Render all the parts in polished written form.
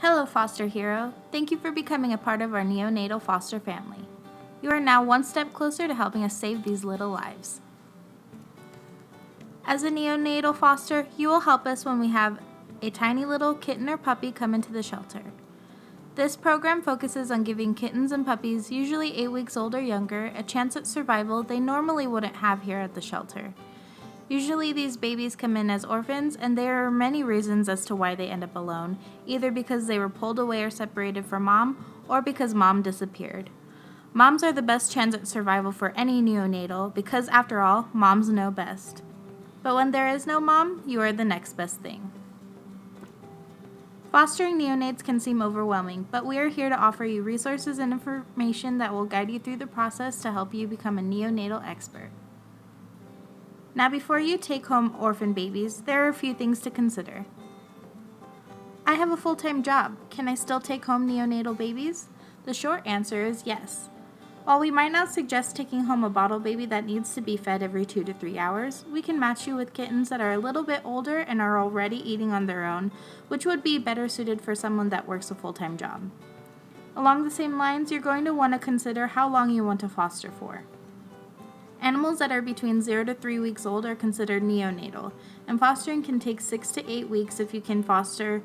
Hello, foster hero. Thank you for becoming a part of our neonatal foster family. You are now one step closer to helping us save these little lives. As a neonatal foster, you will help us when we have a tiny little kitten or puppy come into the shelter. This program focuses on giving kittens and puppies, usually 8 weeks old or younger, a chance at survival they normally wouldn't have here at the shelter. Usually these babies come in as orphans, and there are many reasons as to why they end up alone, either because they were pulled away or separated from mom, or because mom disappeared. Moms are the best chance at survival for any neonatal because, after all, moms know best. But when there is no mom, you are the next best thing. Fostering neonates can seem overwhelming, but we are here to offer you resources and information that will guide you through the process to help you become a neonatal expert. Now, before you take home orphan babies, there are a few things to consider. I have a full-time job. Can I still take home neonatal babies? The short answer is yes. While we might not suggest taking home a bottle baby that needs to be fed every 2 to 3 hours, we can match you with kittens that are a little bit older and are already eating on their own, which would be better suited for someone that works a full-time job. Along the same lines, you're going to want to consider how long you want to foster for. Animals that are between 0 to 3 weeks old are considered neonatal, and fostering can take 6 to 8 weeks if you can foster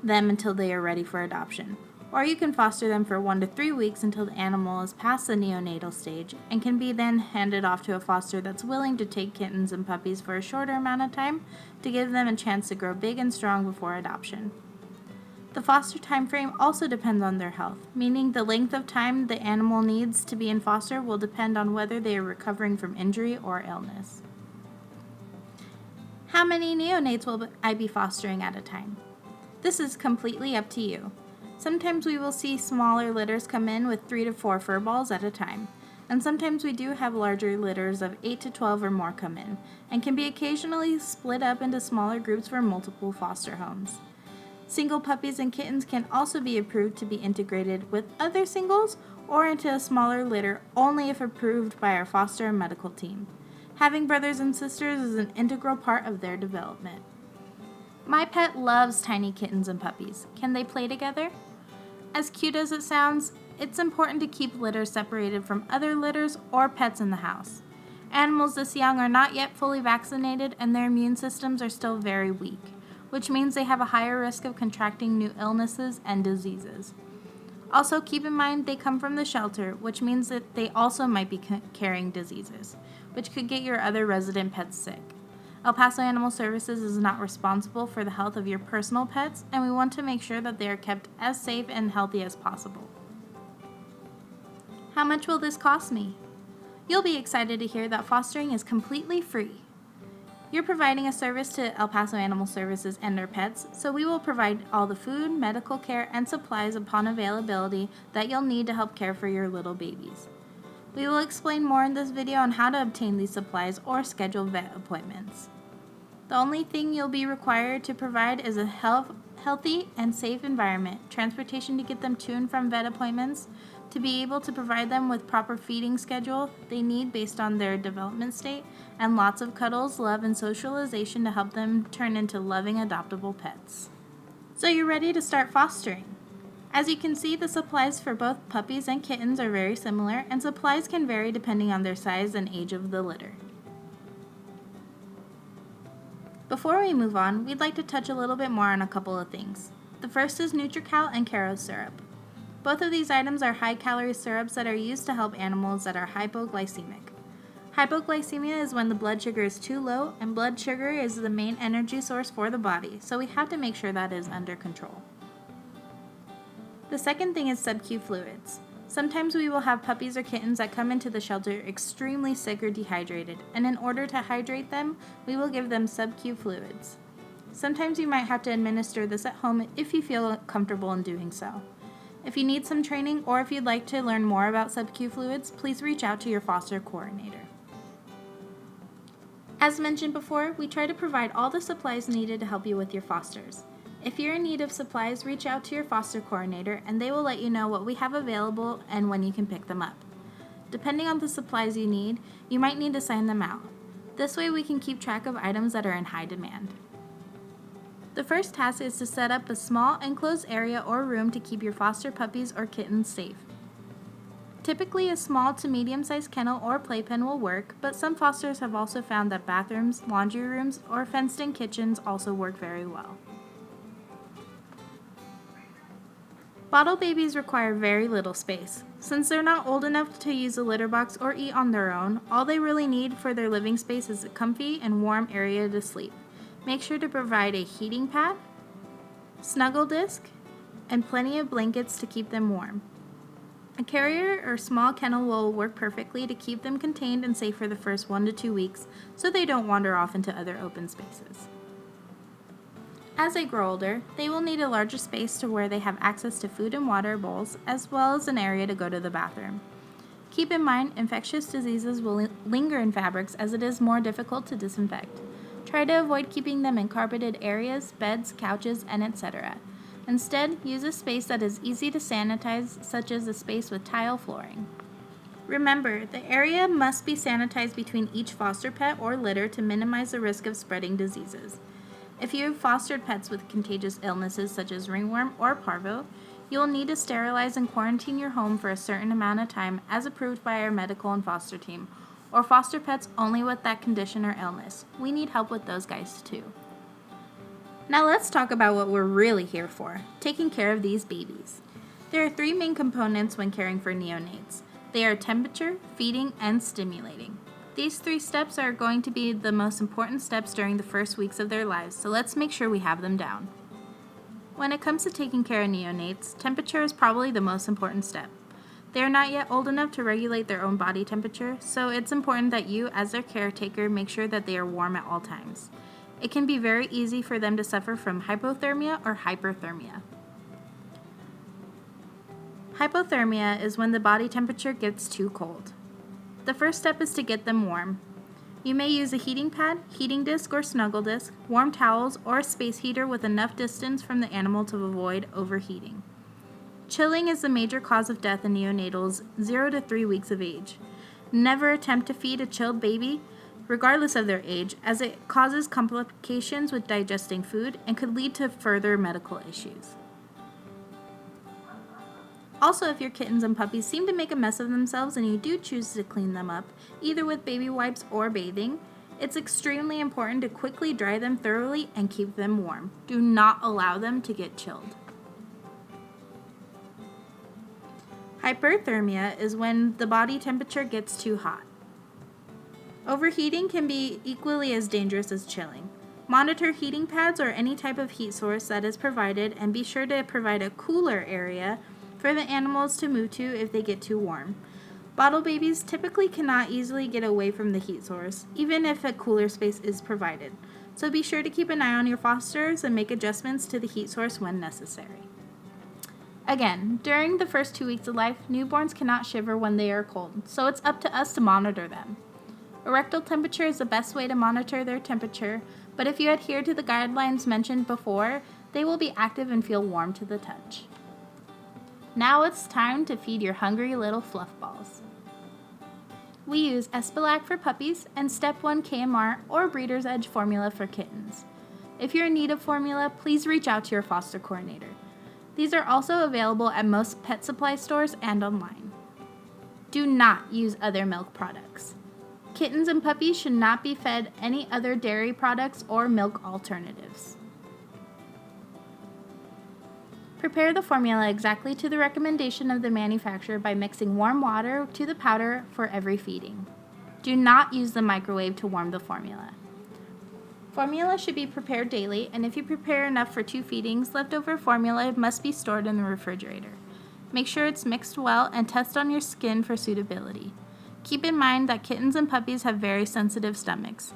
them until they are ready for adoption. Or you can foster them for 1 to 3 weeks until the animal is past the neonatal stage and can be then handed off to a foster that's willing to take kittens and puppies for a shorter amount of time to give them a chance to grow big and strong before adoption. The foster time frame also depends on their health, meaning the length of time the animal needs to be in foster will depend on whether they are recovering from injury or illness. How many neonates will I be fostering at a time? This is completely up to you. Sometimes we will see smaller litters come in with 3 to 4 fur balls at a time, and sometimes we do have larger litters of 8 to 12 or more come in, and can be occasionally split up into smaller groups for multiple foster homes. Single puppies and kittens can also be approved to be integrated with other singles or into a smaller litter only if approved by our foster and medical team. Having brothers and sisters is an integral part of their development. My pet loves tiny kittens and puppies. Can they play together? As cute as it sounds, it's important to keep litters separated from other litters or pets in the house. Animals this young are not yet fully vaccinated and their immune systems are still very weak, which means they have a higher risk of contracting new illnesses and diseases. Also, keep in mind they come from the shelter, which means that they also might be carrying diseases, which could get your other resident pets sick. El Paso Animal Services is not responsible for the health of your personal pets, and we want to make sure that they are kept as safe and healthy as possible. How much will this cost me? You'll be excited to hear that fostering is completely free. You're providing a service to El Paso Animal Services and their pets, so we will provide all the food, medical care, and supplies upon availability that you'll need to help care for your little babies. We will explain more in this video on how to obtain these supplies or schedule vet appointments. The only thing you'll be required to provide is a healthy and safe environment, transportation to get them to and from vet appointments, to be able to provide them with proper feeding schedule they need based on their development state, and lots of cuddles, love, and socialization to help them turn into loving, adoptable pets. So you're ready to start fostering. As you can see, the supplies for both puppies and kittens are very similar, and supplies can vary depending on their size and age of the litter. Before we move on, we'd like to touch a little bit more on a couple of things. The first is NutriCal and Karo syrup. Both of these items are high-calorie syrups that are used to help animals that are hypoglycemic. Hypoglycemia is when the blood sugar is too low, and blood sugar is the main energy source for the body, so we have to make sure that is under control. The second thing is sub-Q fluids. Sometimes we will have puppies or kittens that come into the shelter extremely sick or dehydrated, and in order to hydrate them, we will give them sub-Q fluids. Sometimes you might have to administer this at home if you feel comfortable in doing so. If you need some training or if you'd like to learn more about sub-Q fluids, please reach out to your foster coordinator. As mentioned before, we try to provide all the supplies needed to help you with your fosters. If you're in need of supplies, reach out to your foster coordinator and they will let you know what we have available and when you can pick them up. Depending on the supplies you need, you might need to sign them out. This way we can keep track of items that are in high demand. The first task is to set up a small enclosed area or room to keep your foster puppies or kittens safe. Typically, a small to medium-sized kennel or playpen will work, but some fosters have also found that bathrooms, laundry rooms, or fenced-in kitchens also work very well. Bottle babies require very little space. Since they're not old enough to use a litter box or eat on their own, all they really need for their living space is a comfy and warm area to sleep. Make sure to provide a heating pad, snuggle disc, and plenty of blankets to keep them warm. A carrier or small kennel will work perfectly to keep them contained and safe for the first 1 to 2 weeks so they don't wander off into other open spaces. As they grow older, they will need a larger space to where they have access to food and water bowls as well as an area to go to the bathroom. Keep in mind, infectious diseases will linger in fabrics as it is more difficult to disinfect. Try to avoid keeping them in carpeted areas, beds, couches, and etc. Instead, use a space that is easy to sanitize, such as a space with tile flooring. Remember, the area must be sanitized between each foster pet or litter to minimize the risk of spreading diseases. If you have fostered pets with contagious illnesses such as ringworm or parvo, you will need to sterilize and quarantine your home for a certain amount of time as approved by our medical and foster team, or foster pets only with that condition or illness. We need help with those guys too. Now let's talk about what we're really here for, taking care of these babies. There are 3 main components when caring for neonates. They are temperature, feeding, and stimulating. These 3 steps are going to be the most important steps during the first weeks of their lives, so let's make sure we have them down. When it comes to taking care of neonates, temperature is probably the most important step. They are not yet old enough to regulate their own body temperature, so it's important that you, as their caretaker, make sure that they are warm at all times. It can be very easy for them to suffer from hypothermia or hyperthermia. Hypothermia is when the body temperature gets too cold. The first step is to get them warm. You may use a heating pad, heating disc or snuggle disc, warm towels, or a space heater with enough distance from the animal to avoid overheating. Chilling is the major cause of death in neonatals 0 to 3 weeks of age. Never attempt to feed a chilled baby, regardless of their age, as it causes complications with digesting food and could lead to further medical issues. Also, if your kittens and puppies seem to make a mess of themselves and you do choose to clean them up, either with baby wipes or bathing, it's extremely important to quickly dry them thoroughly and keep them warm. Do not allow them to get chilled. Hyperthermia is when the body temperature gets too hot. Overheating can be equally as dangerous as chilling. Monitor heating pads or any type of heat source that is provided, and be sure to provide a cooler area for the animals to move to if they get too warm. Bottle babies typically cannot easily get away from the heat source, even if a cooler space is provided. So be sure to keep an eye on your fosters and make adjustments to the heat source when necessary. Again, during the first 2 weeks of life, newborns cannot shiver when they are cold, so it's up to us to monitor them. A rectal temperature is the best way to monitor their temperature, but if you adhere to the guidelines mentioned before, they will be active and feel warm to the touch. Now it's time to feed your hungry little fluff balls. We use Espilac for puppies and Step 1 KMR or Breeder's Edge formula for kittens. If you're in need of formula, please reach out to your foster coordinator. These are also available at most pet supply stores and online. Do not use other milk products. Kittens and puppies should not be fed any other dairy products or milk alternatives. Prepare the formula exactly to the recommendation of the manufacturer by mixing warm water to the powder for every feeding. Do not use the microwave to warm the formula. Formula should be prepared daily, and if you prepare enough for 2 feedings, leftover formula must be stored in the refrigerator. Make sure it's mixed well and test on your skin for suitability. Keep in mind that kittens and puppies have very sensitive stomachs.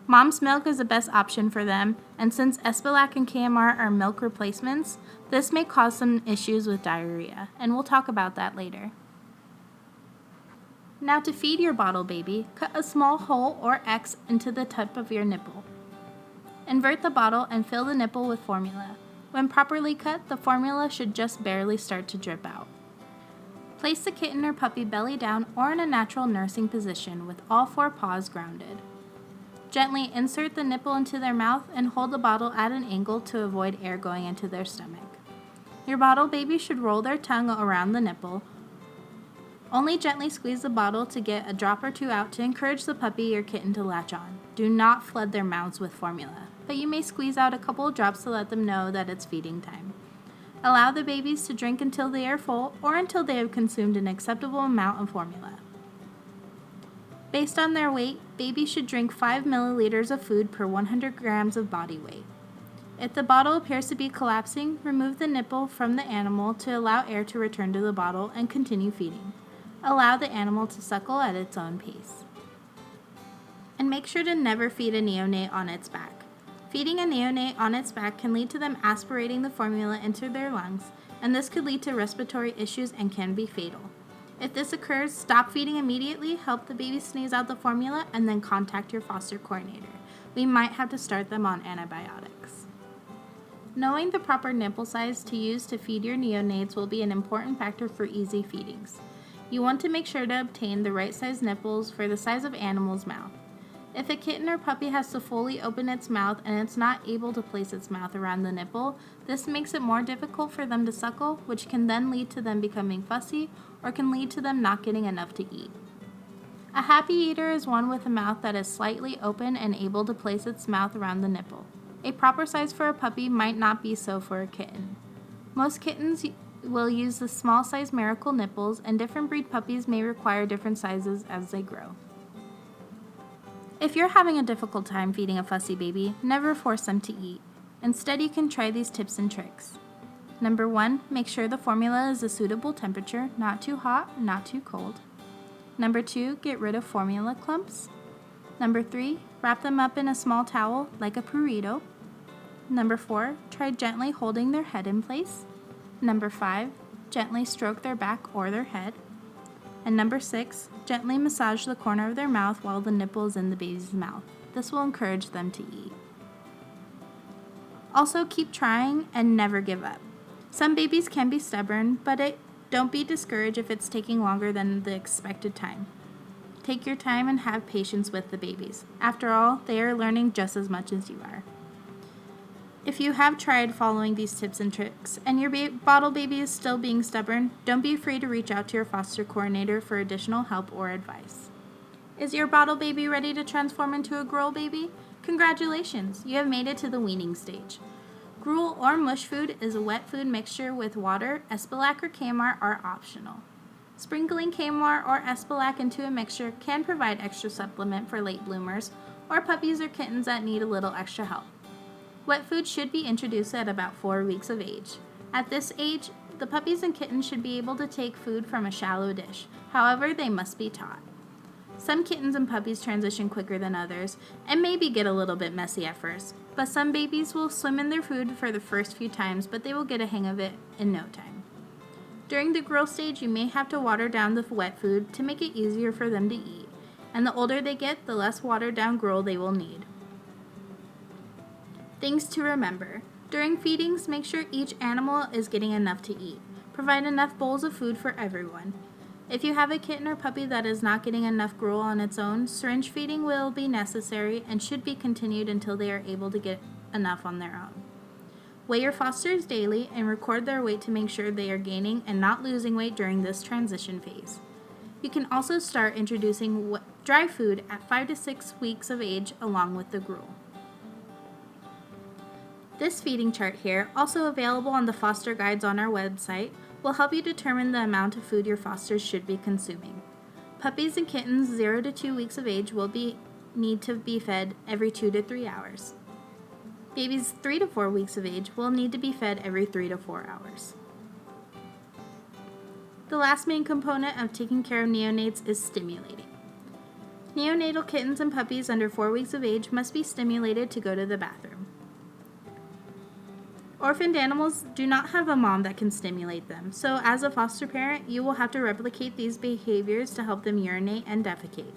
Mom's milk is the best option for them, and since Espilac and KMR are milk replacements, this may cause some issues with diarrhea, and we'll talk about that later. Now to feed your bottle baby, cut a small hole or X into the tip of your nipple. Invert the bottle and fill the nipple with formula. When properly cut, the formula should just barely start to drip out. Place the kitten or puppy belly down or in a natural nursing position with all 4 paws grounded. Gently insert the nipple into their mouth and hold the bottle at an angle to avoid air going into their stomach. Your bottle baby should roll their tongue around the nipple. Only gently squeeze the bottle to get a drop or two out to encourage the puppy or kitten to latch on. Do not flood their mouths with formula, but you may squeeze out a couple of drops to let them know that it's feeding time. Allow the babies to drink until they are full or until they have consumed an acceptable amount of formula. Based on their weight, babies should drink 5 milliliters of food per 100 grams of body weight. If the bottle appears to be collapsing, remove the nipple from the animal to allow air to return to the bottle and continue feeding. Allow the animal to suckle at its own pace. And make sure to never feed a neonate on its back. Feeding a neonate on its back can lead to them aspirating the formula into their lungs, and this could lead to respiratory issues and can be fatal. If this occurs, stop feeding immediately, help the baby sneeze out the formula, and then contact your foster coordinator. We might have to start them on antibiotics. Knowing the proper nipple size to use to feed your neonates will be an important factor for easy feedings. You want to make sure to obtain the right size nipples for the size of animal's mouth. If a kitten or puppy has to fully open its mouth and it's not able to place its mouth around the nipple, this makes it more difficult for them to suckle, which can then lead to them becoming fussy or can lead to them not getting enough to eat. A happy eater is one with a mouth that is slightly open and able to place its mouth around the nipple. A proper size for a puppy might not be so for a kitten. Most kittens will use the small size miracle nipples, and different breed puppies may require different sizes as they grow. If you're having a difficult time feeding a fussy baby, never force them to eat. Instead, you can try these tips and tricks. Number 1, make sure the formula is a suitable temperature, not too hot, not too cold. Number 2, get rid of formula clumps. Number 3, wrap them up in a small towel like a burrito. Number 4, try gently holding their head in place. Number 5, gently stroke their back or their head. And number 6, gently massage the corner of their mouth while the nipple is in the baby's mouth. This will encourage them to eat. Also, keep trying and never give up. Some babies can be stubborn, but don't be discouraged if it's taking longer than the expected time. Take your time and have patience with the babies. After all, they are learning just as much as you are. If you have tried following these tips and tricks and your bottle baby is still being stubborn, don't be afraid to reach out to your foster coordinator for additional help or advice. Is your bottle baby ready to transform into a gruel baby? Congratulations, you have made it to the weaning stage. Gruel or mush food is a wet food mixture with water. Espalac or Kmart are optional. Sprinkling Kmart or Espalac into a mixture can provide extra supplement for late bloomers or puppies or kittens that need a little extra help. Wet food should be introduced at about 4 weeks of age. At this age, the puppies and kittens should be able to take food from a shallow dish. However, they must be taught. Some kittens and puppies transition quicker than others and maybe get a little bit messy at first, but some babies will swim in their food for the first few times, but they will get a hang of it in no time. During the gruel stage, you may have to water down the wet food to make it easier for them to eat, and the older they get, the less watered down gruel they will need. Things to remember. During feedings, make sure each animal is getting enough to eat. Provide enough bowls of food for everyone. If you have a kitten or puppy that is not getting enough gruel on its own, syringe feeding will be necessary and should be continued until they are able to get enough on their own. Weigh your fosters daily and record their weight to make sure they are gaining and not losing weight during this transition phase. You can also start introducing dry food at 5 to 6 weeks of age along with the gruel. This feeding chart here, also available on the foster guides on our website, will help you determine the amount of food your fosters should be consuming. Puppies and kittens 0 to 2 weeks of age will need to be fed every 2 to 3 hours. Babies 3 to 4 weeks of age will need to be fed every 3 to 4 hours. The last main component of taking care of neonates is stimulating. Neonatal kittens and puppies under 4 weeks of age must be stimulated to go to the bathroom. Orphaned animals do not have a mom that can stimulate them, so as a foster parent, you will have to replicate these behaviors to help them urinate and defecate.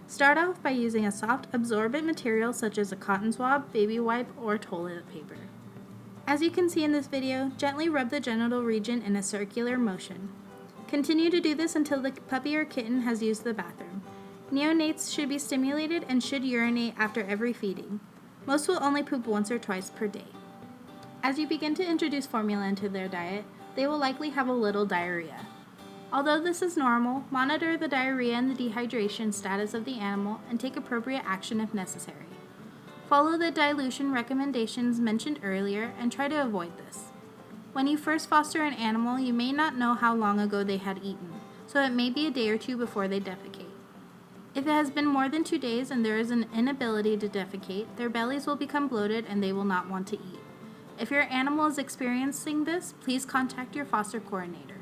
Start off by using a soft, absorbent material such as a cotton swab, baby wipe, or toilet paper. As you can see in this video, gently rub the genital region in a circular motion. Continue to do this until the puppy or kitten has used the bathroom. Neonates should be stimulated and should urinate after every feeding. Most will only poop once or twice per day. As you begin to introduce formula into their diet, they will likely have a little diarrhea. Although this is normal, monitor the diarrhea and the dehydration status of the animal and take appropriate action if necessary. Follow the dilution recommendations mentioned earlier and try to avoid this. When you first foster an animal, you may not know how long ago they had eaten, so it may be a day or two before they defecate. If it has been more than 2 days and there is an inability to defecate, their bellies will become bloated and they will not want to eat. If your animal is experiencing this, please contact your foster coordinator.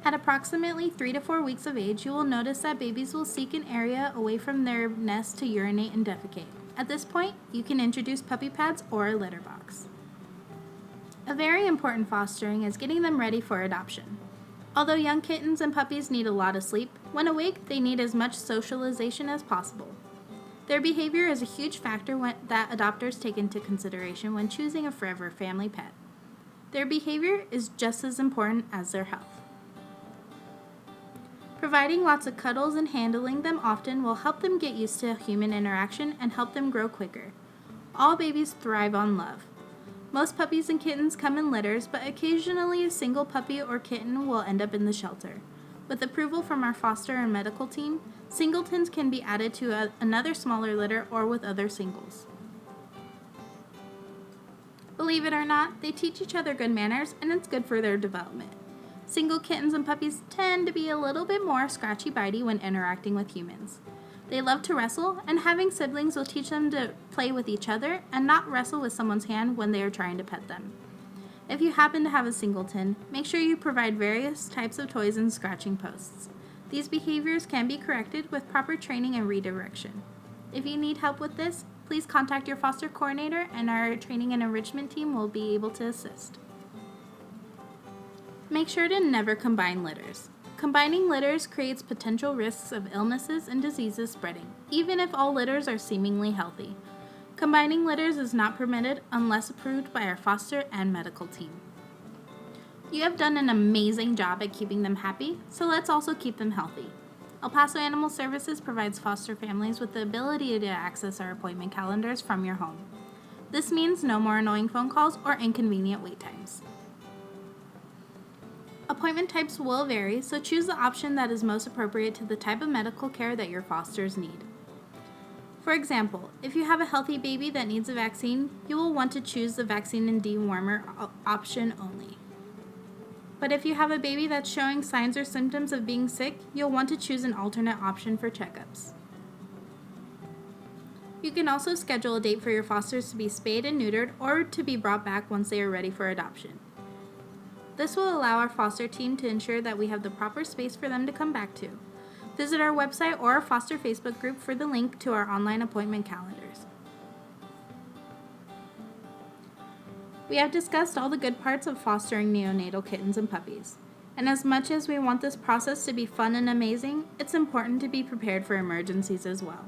At approximately 3 to 4 weeks of age, you will notice that babies will seek an area away from their nest to urinate and defecate. At this point, you can introduce puppy pads or a litter box. A very important fostering is getting them ready for adoption. Although young kittens and puppies need a lot of sleep, when awake, they need as much socialization as possible. Their behavior is a huge factor that adopters take into consideration when choosing a forever family pet. Their behavior is just as important as their health. Providing lots of cuddles and handling them often will help them get used to human interaction and help them grow quicker. All babies thrive on love. Most puppies and kittens come in litters, but occasionally a single puppy or kitten will end up in the shelter. With approval from our foster and medical team, singletons can be added to another smaller litter or with other singles. Believe it or not, they teach each other good manners and it's good for their development. Single kittens and puppies tend to be a little bit more scratchy-bitey when interacting with humans. They love to wrestle, and having siblings will teach them to play with each other and not wrestle with someone's hand when they are trying to pet them. If you happen to have a singleton, make sure you provide various types of toys and scratching posts. These behaviors can be corrected with proper training and redirection. If you need help with this, please contact your foster coordinator and our training and enrichment team will be able to assist. Make sure to never combine litters. Combining litters creates potential risks of illnesses and diseases spreading, even if all litters are seemingly healthy. Combining litters is not permitted unless approved by our foster and medical team. You have done an amazing job at keeping them happy, so let's also keep them healthy. El Paso Animal Services provides foster families with the ability to access our appointment calendars from your home. This means no more annoying phone calls or inconvenient wait times. Appointment types will vary, so choose the option that is most appropriate to the type of medical care that your fosters need. For example, if you have a healthy baby that needs a vaccine, you will want to choose the vaccine and dewormer option only. But if you have a baby that's showing signs or symptoms of being sick, you'll want to choose an alternate option for checkups. You can also schedule a date for your fosters to be spayed and neutered or to be brought back once they are ready for adoption. This will allow our foster team to ensure that we have the proper space for them to come back to. Visit our website or our foster Facebook group for the link to our online appointment calendars. We have discussed all the good parts of fostering neonatal kittens and puppies. And as much as we want this process to be fun and amazing, it's important to be prepared for emergencies as well.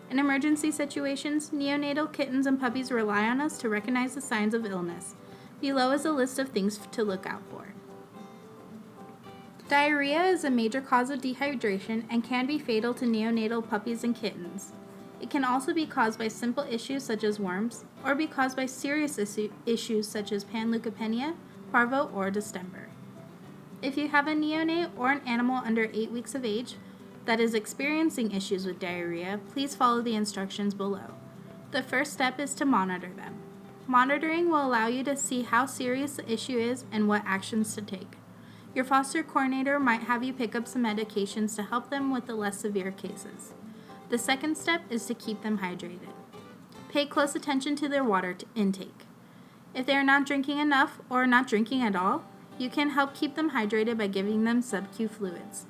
In emergency situations, neonatal kittens and puppies rely on us to recognize the signs of illness. Below is a list of things to look out for. Diarrhea is a major cause of dehydration and can be fatal to neonatal puppies and kittens. It can also be caused by simple issues such as worms, or be caused by serious issues such as panleukopenia, parvo, or distemper. If you have a neonate or an animal under 8 weeks of age that is experiencing issues with diarrhea, please follow the instructions below. The first step is to monitor them. Monitoring will allow you to see how serious the issue is and what actions to take. Your foster coordinator might have you pick up some medications to help them with the less severe cases. The second step is to keep them hydrated. Pay close attention to their water intake. If they are not drinking enough or not drinking at all, you can help keep them hydrated by giving them sub-Q fluids.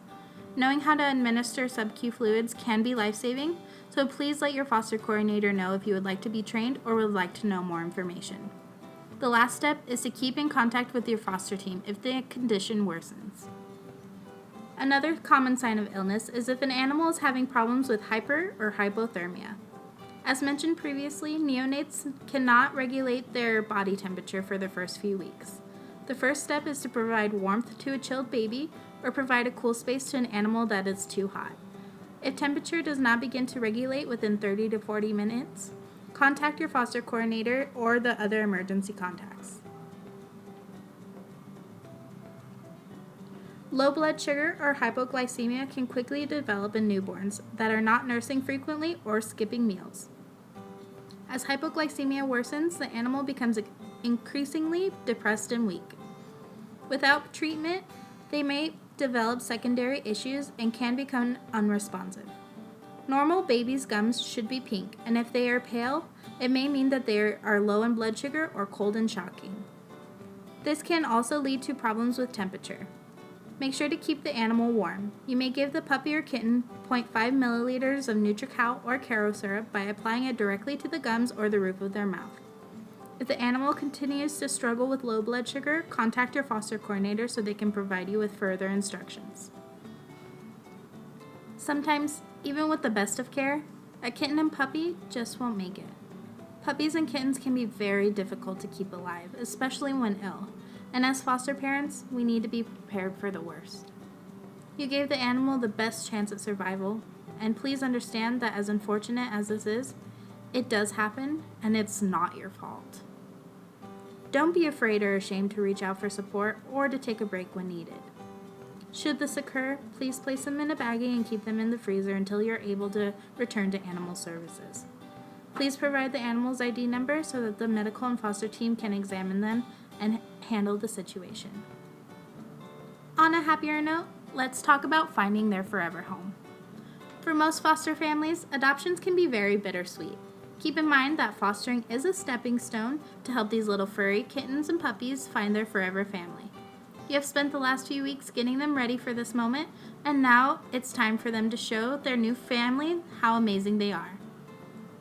Knowing how to administer sub-Q fluids can be life-saving, so please let your foster coordinator know if you would like to be trained or would like to know more information. The last step is to keep in contact with your foster team if the condition worsens. Another common sign of illness is if an animal is having problems with hyper or hypothermia. As mentioned previously, neonates cannot regulate their body temperature for the first few weeks. The first step is to provide warmth to a chilled baby or provide a cool space to an animal that is too hot. If temperature does not begin to regulate within 30 to 40 minutes, contact your foster coordinator or the other emergency contacts. Low blood sugar or hypoglycemia can quickly develop in newborns that are not nursing frequently or skipping meals. As hypoglycemia worsens, the animal becomes increasingly depressed and weak. Without treatment, they may develop secondary issues and can become unresponsive. Normal babies' gums should be pink, and if they are pale, it may mean that they are low in blood sugar or cold and shocking. This can also lead to problems with temperature. Make sure to keep the animal warm. You may give the puppy or kitten 0.5 milliliters of Nutri-Cal or Caro syrup by applying it directly to the gums or the roof of their mouth. If the animal continues to struggle with low blood sugar, contact your foster coordinator so they can provide you with further instructions. Sometimes, even with the best of care, a kitten and puppy just won't make it. Puppies and kittens can be very difficult to keep alive, especially when ill. And as foster parents, we need to be prepared for the worst. You gave the animal the best chance at survival, and please understand that as unfortunate as this is, it does happen, and it's not your fault. Don't be afraid or ashamed to reach out for support or to take a break when needed. Should this occur, please place them in a baggie and keep them in the freezer until you're able to return to animal services. Please provide the animal's ID number so that the medical and foster team can examine them and handle the situation. On a happier note, let's talk about finding their forever home. For most foster families, adoptions can be very bittersweet. Keep in mind that fostering is a stepping stone to help these little furry kittens and puppies find their forever family. You have spent the last few weeks getting them ready for this moment, and now it's time for them to show their new family how amazing they are.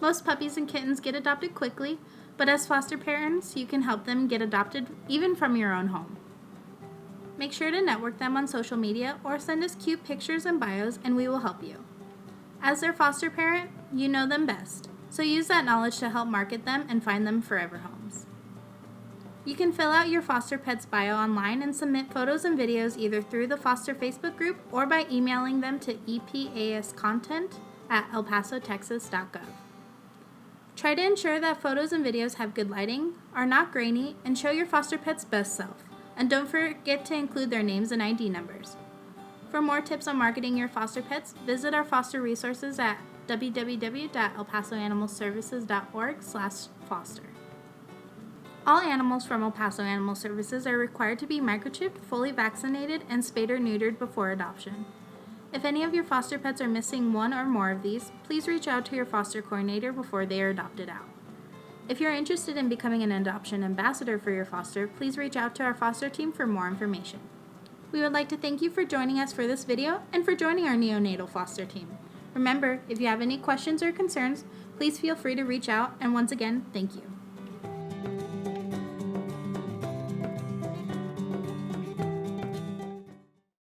Most puppies and kittens get adopted quickly, but as foster parents, you can help them get adopted even from your own home. Make sure to network them on social media or send us cute pictures and bios and we will help you. As their foster parent, you know them best, so use that knowledge to help market them and find them forever homes. You can fill out your foster pet's bio online and submit photos and videos either through the foster Facebook group or by emailing them to epascontent@elpasotexas.gov. Try to ensure that photos and videos have good lighting, are not grainy, and show your foster pet's best self. And don't forget to include their names and ID numbers. For more tips on marketing your foster pets, visit our foster resources at www.elpasoanimalservices.org/foster. All animals from El Paso Animal Services are required to be microchipped, fully vaccinated, and spayed or neutered before adoption. If any of your foster pets are missing one or more of these, please reach out to your foster coordinator before they are adopted out. If you're interested in becoming an adoption ambassador for your foster, please reach out to our foster team for more information. We would like to thank you for joining us for this video and for joining our neonatal foster team. Remember, if you have any questions or concerns, please feel free to reach out, and once again, thank you.